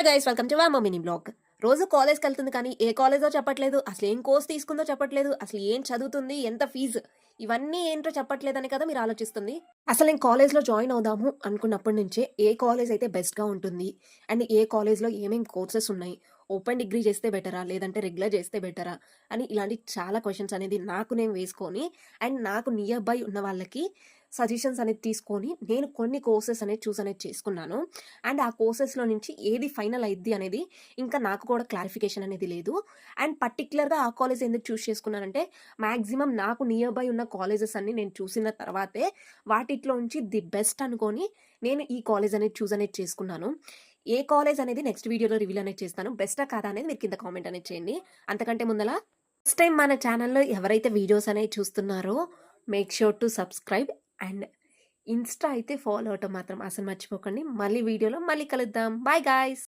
Guys welcome to వామో mini blog. రోజు కాలేజ్కి వెళ్తుంది కానీ ఏ కాలేజో చెప్పట్లేదు, అసలు ఏం కోర్స్ తీసుకుందో చెప్పట్లేదు, అసలు ఏం చదువుతుంది, ఎంత ఫీజు, ఇవన్నీ ఏంటో చెప్పట్లేదని కదా మీరు ఆలోచిస్తుంది. అసలు నేను కాలేజ్లో జాయిన్ అవుదాము అనుకున్నప్పటి నుంచే ఏ కాలేజ్ అయితే బెస్ట్గా ఉంటుంది అండ్ ఏ కాలేజ్లో ఏమేమి కోర్సెస్ ఉన్నాయి, ఓపెన్ డిగ్రీ చేస్తే బెటరా లేదంటే రెగ్యులర్ చేస్తే బెటరా అని ఇలాంటి చాలా క్వశ్చన్స్ అనేది నాకు నేను వేసుకొని అండ్ నాకు నియర్ బై ఉన్న వాళ్ళకి సజెషన్స్ అనేది తీసుకొని నేను కొన్ని కోర్సెస్ అనేది చూస్ అనేది చేసుకున్నాను. అండ్ ఆ కోర్సెస్లో నుంచి ఏది ఫైనల్ అయింది అనేది ఇంకా నాకు కూడా క్లారిఫికేషన్ అనేది లేదు. అండ్ పర్టికులర్గా ఆ కాలేజ్ ఎందుకు చూస్ చేసుకున్నానంటే మ్యాక్సిమం నాకు నియర్ బై ఉన్న కాలేజెస్ అన్ని నేను చూసిన తర్వాతే వాటిట్లో నుంచి ది బెస్ట్ అనుకొని నేను ఈ కాలేజ్ అనేది చూస్ అనేది చేసుకున్నాను. ఏ కాలేజ్ అనేది నెక్స్ట్ వీడియోలో రివీల్ అనేది చేస్తాను. బెస్టా కాదా అనేది మీరు కింద కామెంట్ అనేది చేయండి. అంతకంటే ముందల ఫస్ట్ టైం మన ఛానల్లో ఎవరైతే వీడియోస్ అనేవి చూస్తున్నారో make sure to subscribe and insta అయితే ఫాలో అవటం మాత్రం అసలు మర్చిపోకండి. మళ్ళీ వీడియోలో మళ్ళీ కలుద్దాం. Bye guys.